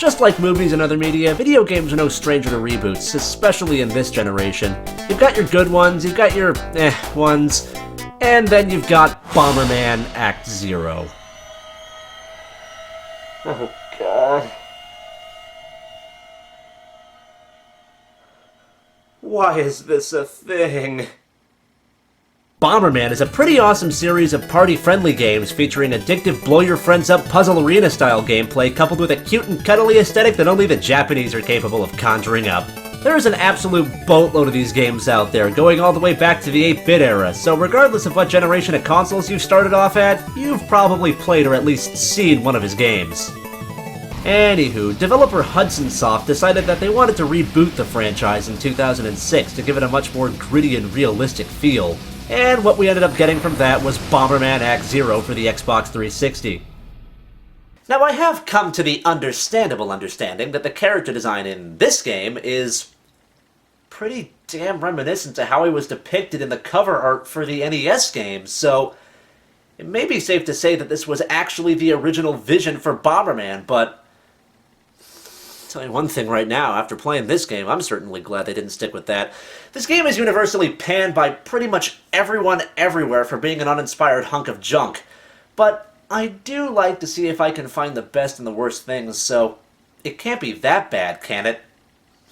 Just like movies and other media, video games are no stranger to reboots, especially in this generation. You've got your good ones, you've got your ones, and then you've got Bomberman Act Zero. Oh, God. Why is this a thing? Bomberman is a pretty awesome series of party-friendly games featuring addictive blow-your-friends-up puzzle arena-style gameplay coupled with a cute and cuddly aesthetic that only the Japanese are capable of conjuring up. There is an absolute boatload of these games out there, going all the way back to the 8-bit era, so regardless of what generation of consoles you've started off at, you've probably played or at least seen one of his games. Anywho, developer Hudson Soft decided that they wanted to reboot the franchise in 2006 to give it a much more gritty and realistic feel. And what we ended up getting from that was Bomberman Act Zero for the Xbox 360. Now, I have come to the understandable understanding that the character design in this game is pretty damn reminiscent to how he was depicted in the cover art for the NES game, so it may be safe to say that this was actually the original vision for Bomberman, but I'll tell you one thing right now, after playing this game, I'm certainly glad they didn't stick with that. This game is universally panned by pretty much everyone everywhere for being an uninspired hunk of junk, but I do like to see if I can find the best and the worst things, so it can't be that bad, can it?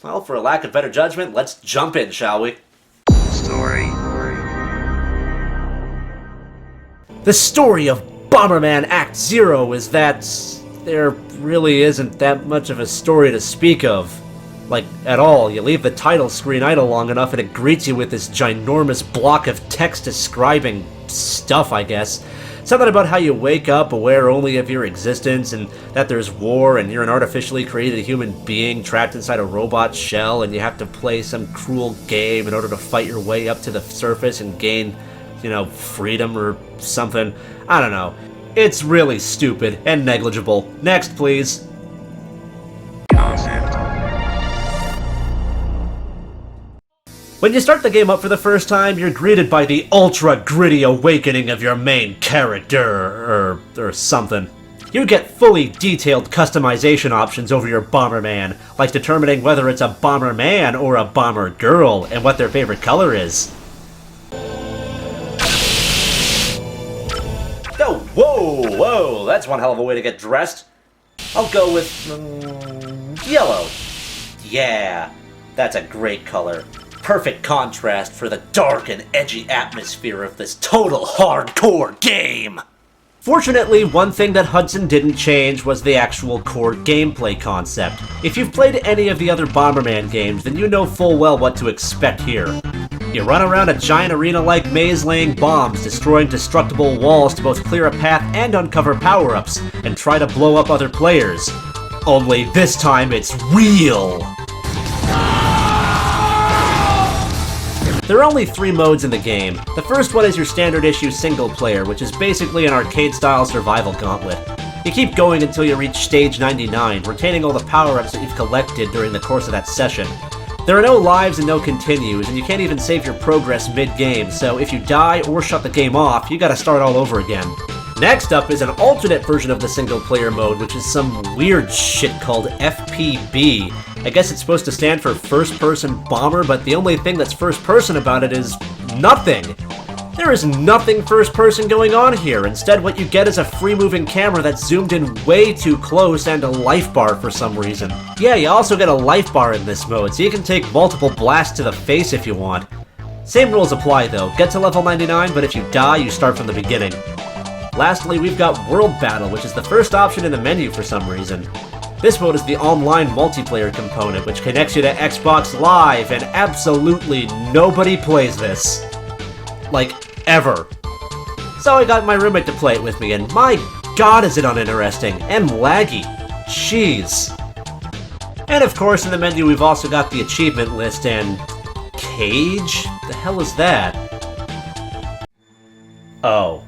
Well, for a lack of better judgment, let's jump in, shall we? Story. The story of Bomberman Act Zero is that there really isn't that much of a story to speak of. Like, at all. You leave the title screen idle long enough and it greets you with this ginormous block of text describing stuff, I guess. Something about how you wake up aware only of your existence and that there's war and you're an artificially created human being trapped inside a robot shell and you have to play some cruel game in order to fight your way up to the surface and gain, freedom or something. I don't know. It's really stupid and negligible. Next, please. Concept. When you start the game up for the first time, you're greeted by the ultra-gritty awakening of your main character, or something. You get fully detailed customization options over your Bomberman, like determining whether it's a Bomberman or a Bomber Girl, and what their favorite color is. Oh, whoa, that's one hell of a way to get dressed. I'll go with, yellow. Yeah, that's a great color. Perfect contrast for the dark and edgy atmosphere of this total hardcore game. Fortunately, one thing that Hudson didn't change was the actual core gameplay concept. If you've played any of the other Bomberman games, then you know full well what to expect here. You run around a giant arena-like maze laying bombs, destroying destructible walls to both clear a path and uncover power-ups, and try to blow up other players. Only this time it's real! There are only 3 modes in the game. The first one is your standard issue single player, which is basically an arcade-style survival gauntlet. You keep going until you reach stage 99, retaining all the power-ups that you've collected during the course of that session. There are no lives and no continues, and you can't even save your progress mid-game, so if you die or shut the game off, you gotta start all over again. Next up is an alternate version of the single-player mode, which is some weird shit called FPB. I guess it's supposed to stand for First Person Bomber, but the only thing that's first person about it is nothing. There is nothing first person going on here. Instead, what you get is a free-moving camera that's zoomed in way too close and a life bar for some reason. Yeah, you also get a life bar in this mode, so you can take multiple blasts to the face if you want. Same rules apply though. Get to level 99, but if you die, you start from the beginning. Lastly, we've got World Battle, which is the first option in the menu for some reason. This mode is the online multiplayer component, which connects you to Xbox Live, and absolutely nobody plays this. Like, ever. So I got my roommate to play it with me, and my god is it uninteresting, and laggy. Jeez. And of course, in the menu we've also got the achievement list and... Cage? The hell is that? Oh,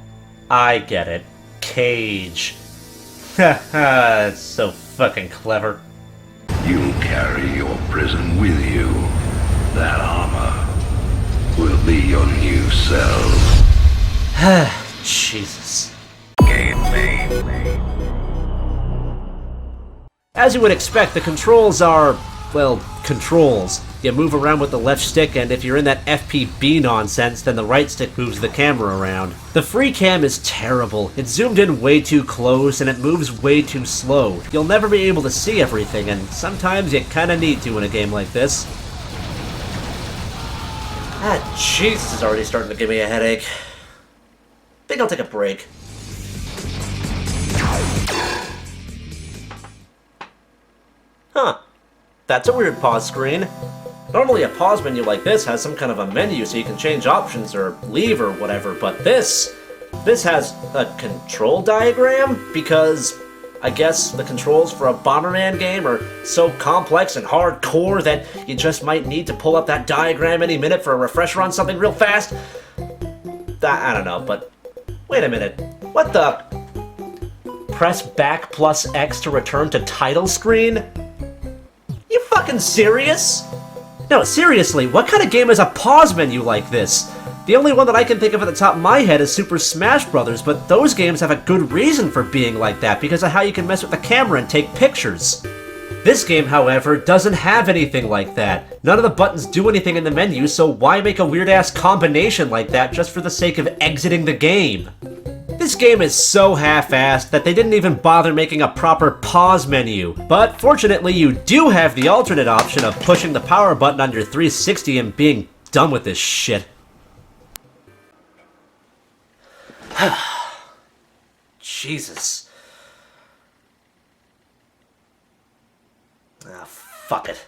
I get it. Cage. Haha, it's so fucking clever. You'll carry your prison with you. That armor will be your new cell. Jesus. Gameplay. As you would expect, the controls are, well, controls. You move around with the left stick, and if you're in that FPB nonsense, then the right stick moves the camera around. The free cam is terrible. It's zoomed in way too close, and it moves way too slow. You'll never be able to see everything, and sometimes you kinda need to in a game like this. Ah, jeez, this is already starting to give me a headache. Think I'll take a break. Huh. That's a weird pause screen. Normally a pause menu like this has some kind of a menu so you can change options or leave or whatever, but this has a control diagram because I guess the controls for a Bomberman game are so complex and hardcore that you just might need to pull up that diagram any minute for a refresher on something real fast. I don't know, but wait a minute. What the? Press back plus X to return to title screen? You fucking serious? No, seriously, what kind of game has a pause menu like this? The only one that I can think of at the top of my head is Super Smash Bros., but those games have a good reason for being like that because of how you can mess with the camera and take pictures. This game, however, doesn't have anything like that. None of the buttons do anything in the menu, so why make a weird-ass combination like that just for the sake of exiting the game? This game is so half-assed that they didn't even bother making a proper pause menu. But fortunately, you do have the alternate option of pushing the power button on your 360 and being done with this shit. Jesus. Ah, fuck it.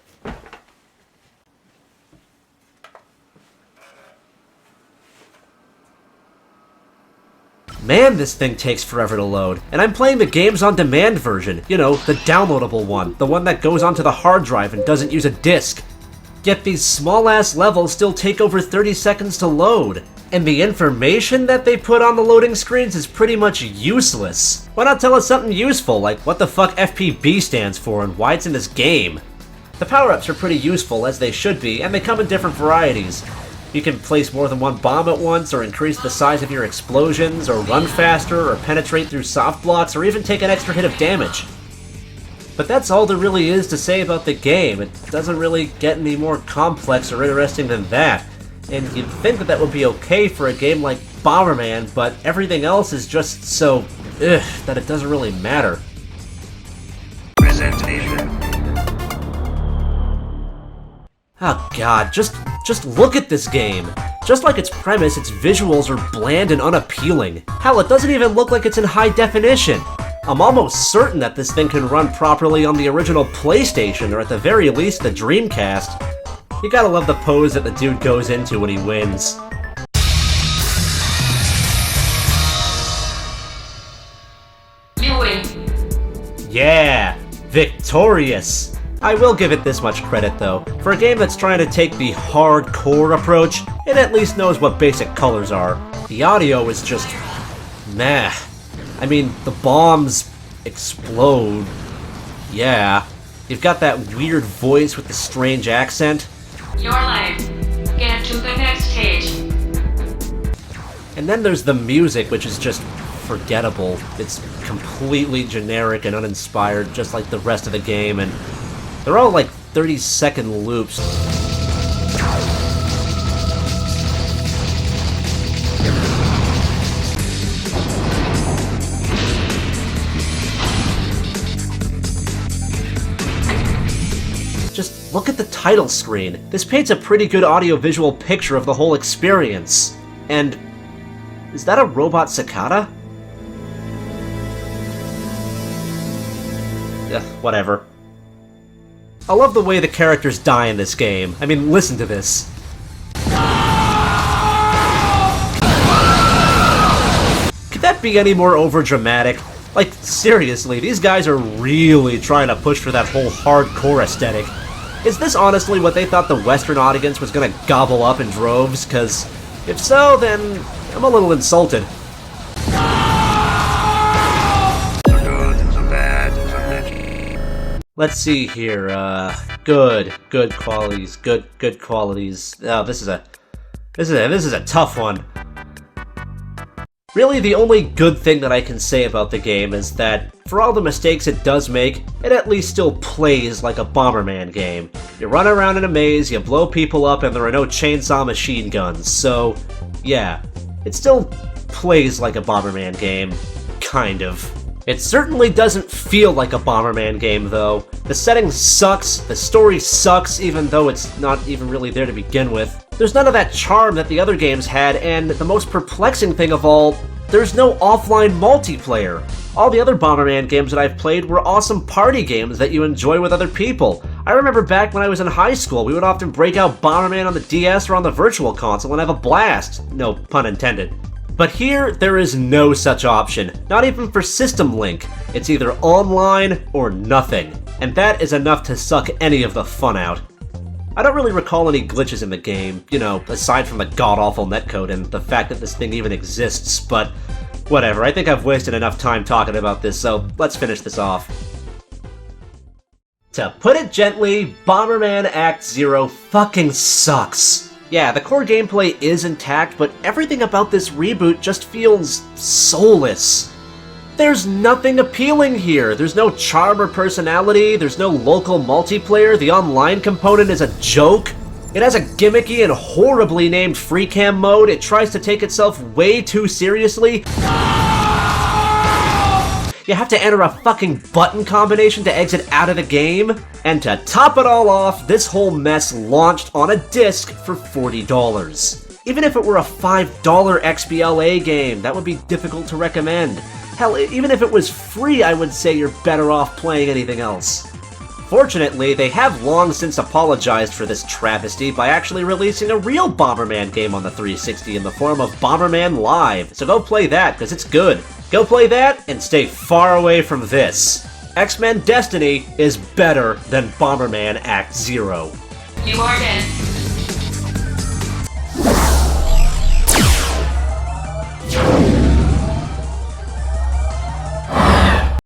Man, this thing takes forever to load. And I'm playing the Games on Demand version. You know, the downloadable one. The one that goes onto the hard drive and doesn't use a disc. Yet these small-ass levels still take over 30 seconds to load. And the information that they put on the loading screens is pretty much useless. Why not tell us something useful, like what the fuck FPB stands for and why it's in this game? The power-ups are pretty useful, as they should be, and they come in different varieties. You can place more than one bomb at once, or increase the size of your explosions, or run faster, or penetrate through soft blocks, or even take an extra hit of damage. But that's all there really is to say about the game. It doesn't really get any more complex or interesting than that. And you'd think that that would be okay for a game like Bomberman, but everything else is just so that it doesn't really matter. Presentation. Oh god, just look at this game. Just like its premise, its visuals are bland and unappealing. Hell, it doesn't even look like it's in high definition. I'm almost certain that this thing can run properly on the original PlayStation, or at the very least the Dreamcast. You gotta love the pose that the dude goes into when he wins. You win. Yeah, victorious. I will give it this much credit though. For a game that's trying to take the hardcore approach, it at least knows what basic colors are. The audio is just meh. I mean, the bombs explode. Yeah. You've got that weird voice with the strange accent. You're late. Get to the next stage. And then there's the music, which is just forgettable. It's completely generic and uninspired, just like the rest of the game, and they're all like 30-second loops. Just look at the title screen. This paints a pretty good audio-visual picture of the whole experience. And is that a robot cicada? Ugh, whatever. I love the way the characters die in this game. I mean, listen to this. Could that be any more overdramatic? Like, seriously, these guys are really trying to push for that whole hardcore aesthetic. Is this honestly what they thought the Western audience was gonna gobble up in droves? 'Cause if so, then I'm a little insulted. Let's see here, good qualities, good qualities. Oh, this is a tough one. Really, the only good thing that I can say about the game is that, for all the mistakes it does make, it at least still plays like a Bomberman game. You run around in a maze, you blow people up, and there are no chainsaw machine guns, so yeah, it still plays like a Bomberman game, kind of. It certainly doesn't feel like a Bomberman game, though. The setting sucks, the story sucks, even though it's not even really there to begin with. There's none of that charm that the other games had, and the most perplexing thing of all, there's no offline multiplayer. All the other Bomberman games that I've played were awesome party games that you enjoy with other people. I remember back when I was in high school, we would often break out Bomberman on the DS or on the Virtual Console and have a blast. No pun intended. But here, there is no such option, not even for System Link. It's either online or nothing, and that is enough to suck any of the fun out. I don't really recall any glitches in the game, you know, aside from the god-awful netcode and the fact that this thing even exists, but whatever, I think I've wasted enough time talking about this, so let's finish this off. To put it gently, Bomberman Act Zero fucking sucks. Yeah, the core gameplay is intact, but everything about this reboot just feels soulless. There's nothing appealing here. There's no charm or personality, there's no local multiplayer, the online component is a joke. It has a gimmicky and horribly named free cam mode, it tries to take itself way too seriously. You have to enter a fucking button combination to exit out of the game. And to top it all off, this whole mess launched on a disc for $40. Even if it were a $5 XBLA game, that would be difficult to recommend. Hell, even if it was free, I would say you're better off playing anything else. Fortunately, they have long since apologized for this travesty by actually releasing a real Bomberman game on the 360 in the form of Bomberman Live, so go play that, because it's good. Go play that, and stay far away from this. X-Men Destiny is better than Bomberman Act Zero. You are dead.